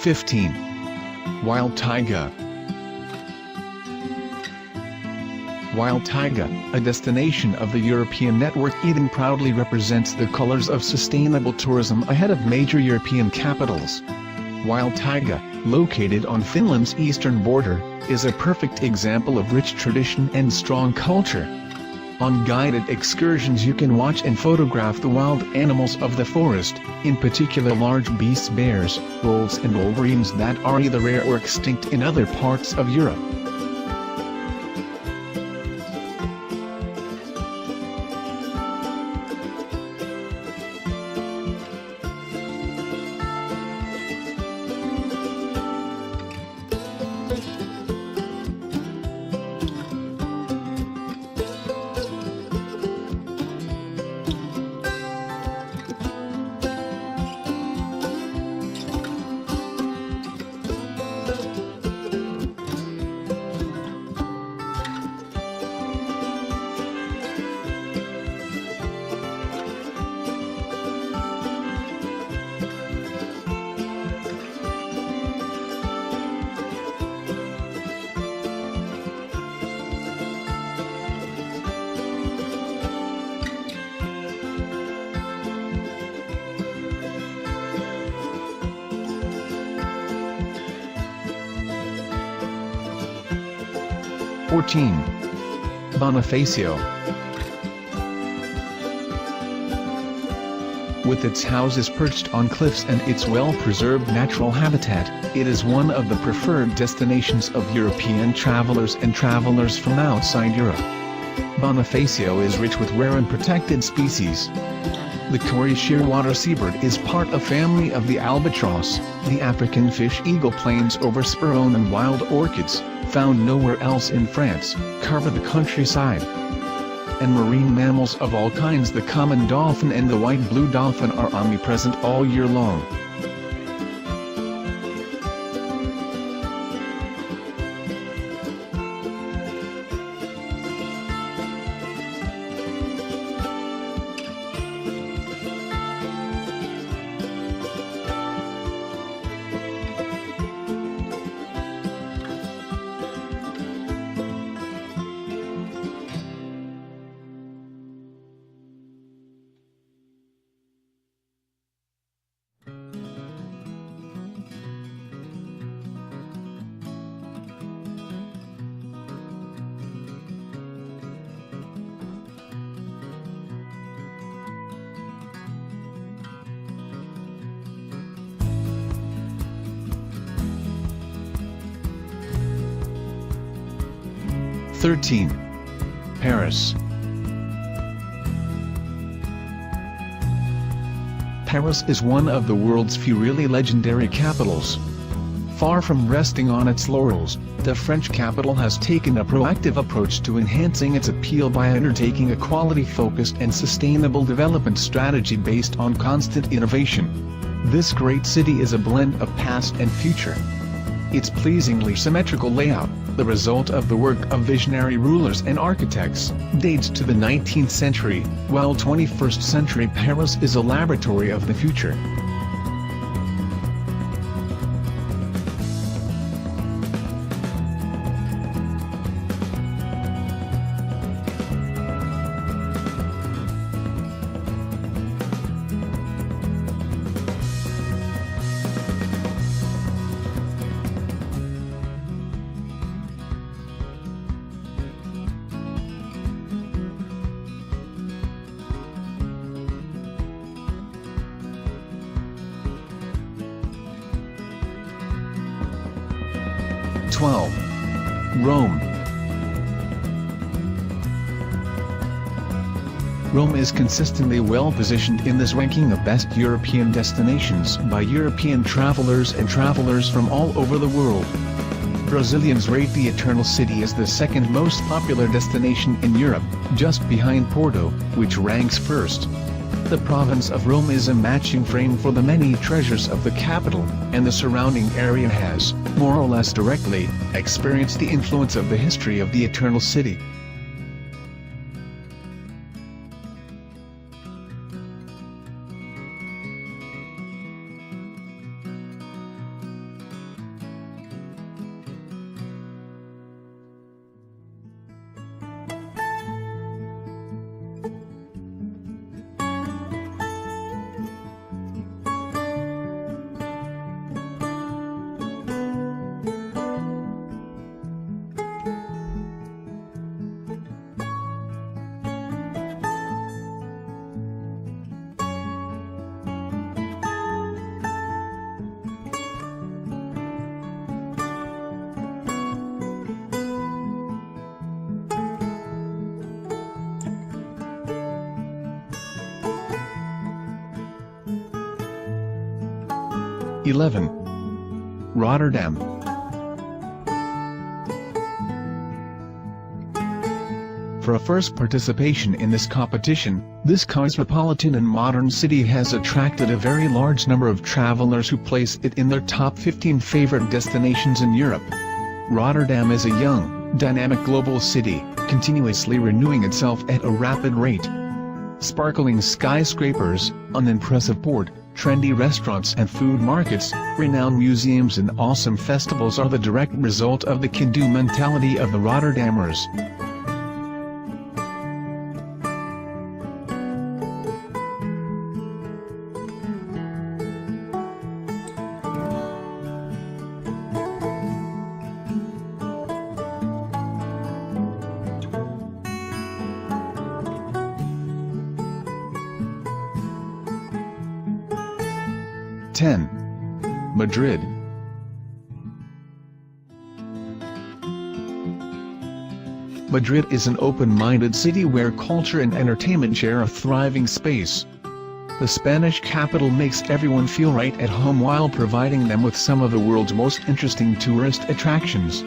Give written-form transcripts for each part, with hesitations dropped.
15. Wild Taiga. Wild Taiga, a destination of the European network Eden, proudly represents the colors of sustainable tourism ahead of major European capitals. Wild Taiga, located on Finland's eastern border, is a perfect example of rich tradition and strong culture. On guided excursions you can watch and photograph the wild animals of the forest, in particular large beasts, bears, wolves and wolverines that are either rare or extinct in other parts of Europe. Bonifacio. With its houses perched on cliffs and its well-preserved natural habitat, it is one of the preferred destinations of European travelers and travelers from outside Europe. Bonifacio is rich with rare and protected species. The Kory shearwater seabird is part of family of the albatross, the African fish eagle plains over sperone and wild orchids, found nowhere else in France, cover the countryside. And marine mammals of all kinds, the common dolphin and the white-blue dolphin, are omnipresent all year long. Paris. Paris is one of the world's few really legendary capitals. Far from resting on its laurels, the French capital has taken a proactive approach to enhancing its appeal by undertaking a quality-focused and sustainable development strategy based on constant innovation. This great city is a blend of past and future. Its pleasingly symmetrical layout, the result of the work of visionary rulers and architects, dates to the 19th century, while 21st century Paris is a laboratory of the future. Rome. Rome is consistently well positioned in this ranking of best European destinations by European travelers and travelers from all over the world. Brazilians rate the Eternal City as the second most popular destination in Europe, just behind Porto, which ranks first. The province of Rome is a matching frame for the many treasures of the capital, and the surrounding area has, more or less directly, experienced the influence of the history of the Eternal City. 11. Rotterdam. For a first participation in this competition, this cosmopolitan and modern city has attracted a very large number of travelers who place it in their top 15 favorite destinations in Europe. Rotterdam is a young, dynamic global city, continuously renewing itself at a rapid rate. Sparkling skyscrapers, an impressive port, trendy restaurants and food markets, renowned museums and awesome festivals are the direct result of the can-do mentality of the Rotterdammers. Madrid. Madrid is an open-minded city where culture and entertainment share a thriving space. The Spanish capital makes everyone feel right at home while providing them with some of the world's most interesting tourist attractions.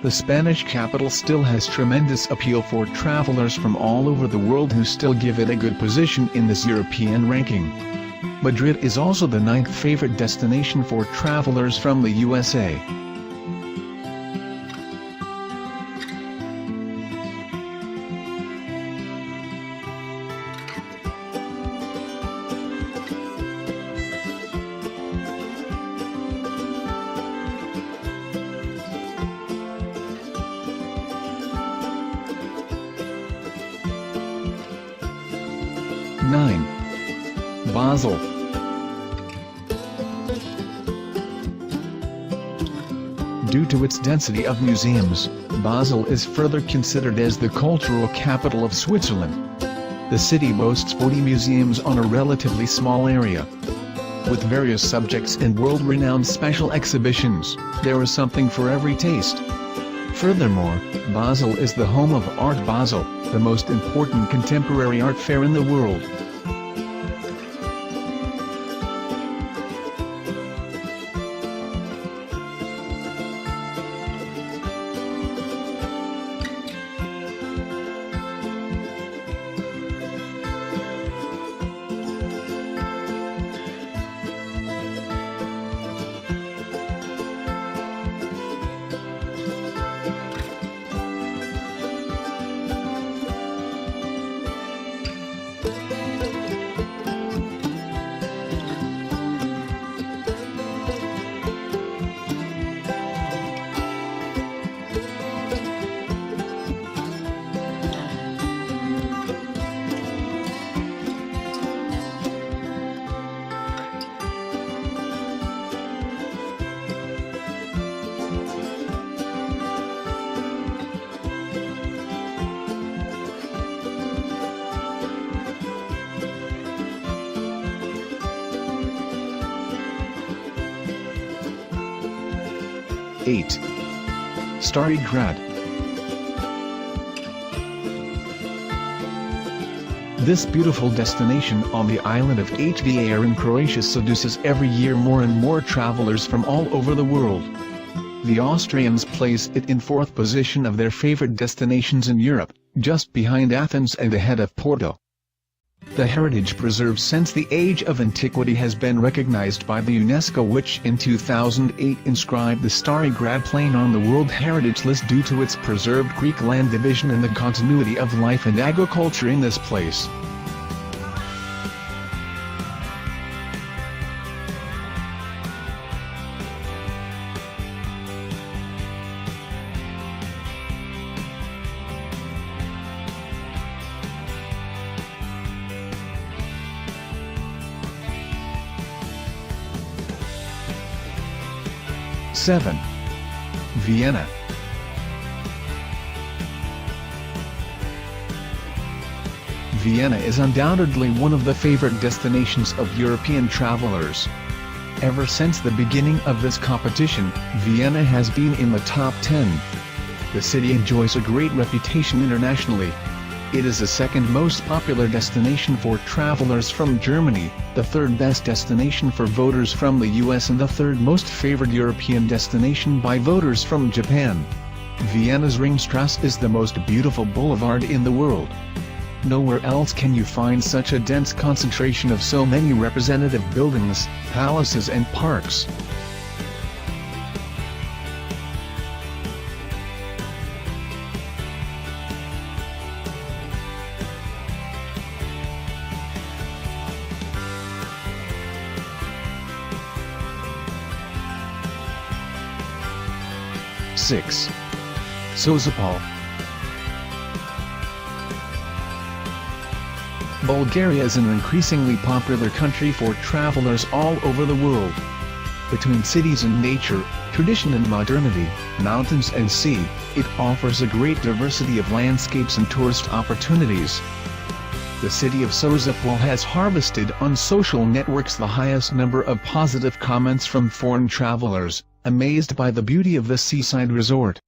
The Spanish capital still has tremendous appeal for travelers from all over the world who still give it a good position in this European ranking. Madrid is also the 9th favorite destination for travelers from the USA. Basel. Due to its density of museums, Basel is further considered as the cultural capital of Switzerland. The city boasts 40 museums on a relatively small area. With various subjects and world-renowned special exhibitions, there is something for every taste. Furthermore, Basel is the home of Art Basel, the most important contemporary art fair in the world. Stari Grad. This beautiful destination on the island of Hvara in Croatia seduces every year more and more travelers from all over the world. The Austrians place it in 4th position of their favorite destinations in Europe, just behind Athens and ahead of Porto. The heritage preserved since the age of antiquity has been recognized by the UNESCO, which in 2008 inscribed the Stari Grad plain on the World Heritage List due to its preserved Greek land division and the continuity of life and agriculture in this place. Vienna. Vienna is undoubtedly one of the favorite destinations of European travelers. Ever since the beginning of this competition, Vienna has been in the top 10. The city enjoys a great reputation internationally. It is the second most popular destination for travelers from Germany, the third best destination for voters from the US and the third most favored European destination by voters from Japan. Vienna's Ringstrasse is the most beautiful boulevard in the world. Nowhere else can you find such a dense concentration of so many representative buildings, palaces and parks. Six. Sozopol. Bulgaria is an increasingly popular country for travelers all over the world. Between cities and nature, tradition and modernity, mountains and sea, it offers a great diversity of landscapes and tourist opportunities. The city of Sozopol has harvested on social networks the highest number of positive comments from foreign travelers, amazed by the beauty of the seaside resort.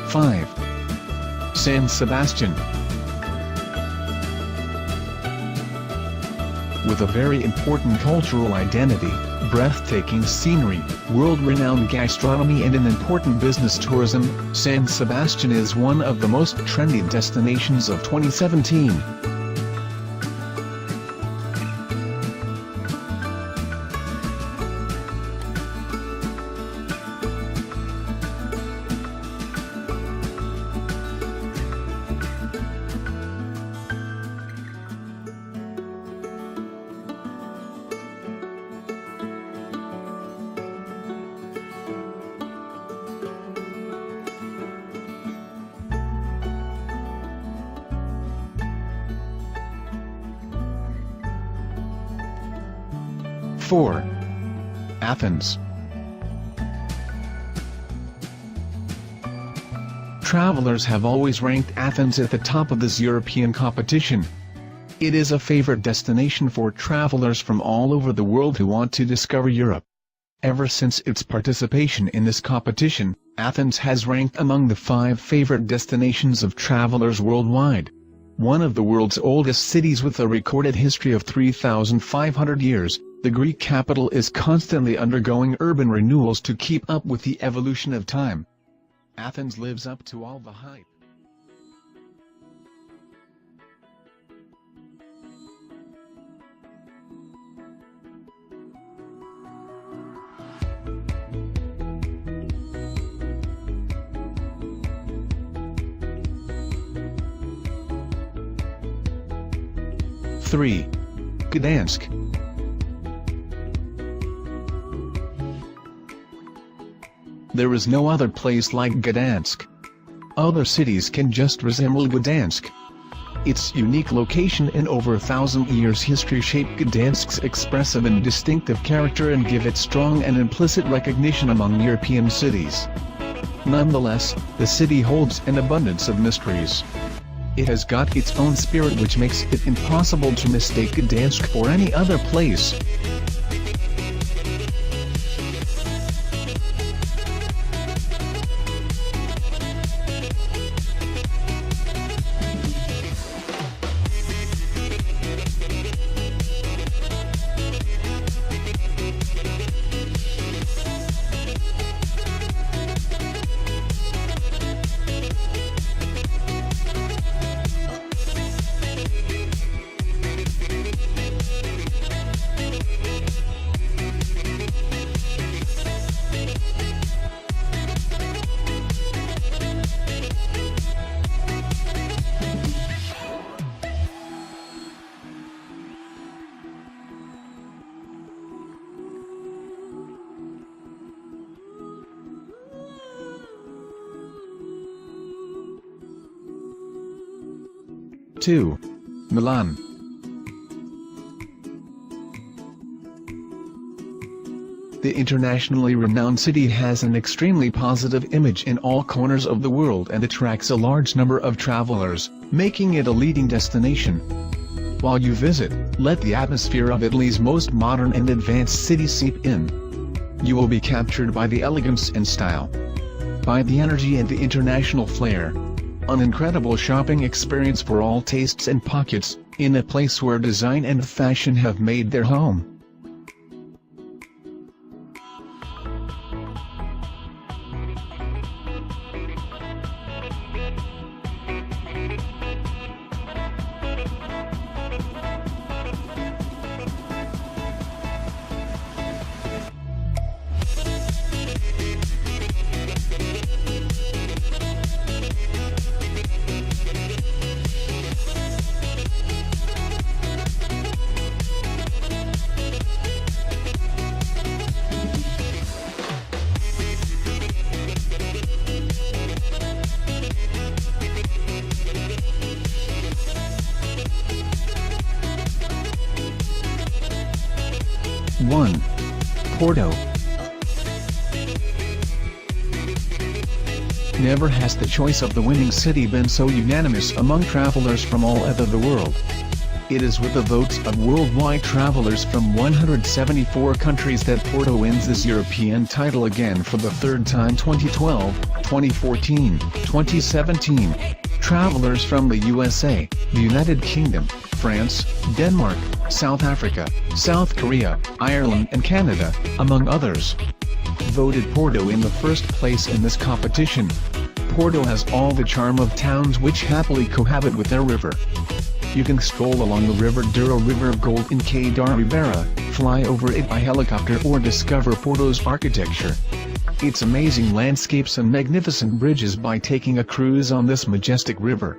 Five. San Sebastian. With a very important cultural identity, breathtaking scenery, world-renowned gastronomy and an important business tourism, San Sebastian is one of the most trendy destinations of 2017. Four. Athens. Travelers have always ranked Athens at the top of this European competition. It is a favorite destination for travelers from all over the world who want to discover Europe. Ever since its participation in this competition, Athens has ranked among the 5 favorite destinations of travelers worldwide. One of the world's oldest cities with a recorded history of 3,500 years, the Greek capital is constantly undergoing urban renewals to keep up with the evolution of time. Athens lives up to all the hype. Three. Gdansk. There is no other place like Gdansk. Other cities can just resemble Gdansk. Its unique location and over 1,000 years history shape Gdansk's expressive and distinctive character and give it strong and implicit recognition among European cities. Nonetheless, the city holds an abundance of mysteries. It has got its own spirit which makes it impossible to mistake Gdansk for any other place. Two. Milan. The internationally renowned city has an extremely positive image in all corners of the world and attracts a large number of travelers, making it a leading destination. While you visit, let the atmosphere of Italy's most modern and advanced city seep in. You will be captured by the elegance and style, by the energy and the international flair. An incredible shopping experience for all tastes and pockets, in a place where design and fashion have made their home. One. Porto. Never has the choice of the winning city been so unanimous among travelers from all over the world. It is with the votes of worldwide travelers from 174 countries that Porto wins this European title again for the third time: 2012, 2014, 2017. Travelers from the USA, the United Kingdom, France, Denmark, South Africa, South Korea, Ireland and Canada, among others, voted Porto in the first place in this competition. Porto has all the charm of towns which happily cohabit with their river. You can stroll along the River Douro, River of Gold in Cais da Ribeira, fly over it by helicopter or discover Porto's architecture, its amazing landscapes and magnificent bridges by taking a cruise on this majestic river.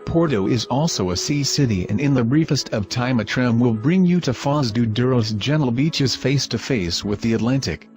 Porto is also a sea city, and in the briefest of time a tram will bring you to Foz do Douro's gentle beaches face to face with the Atlantic.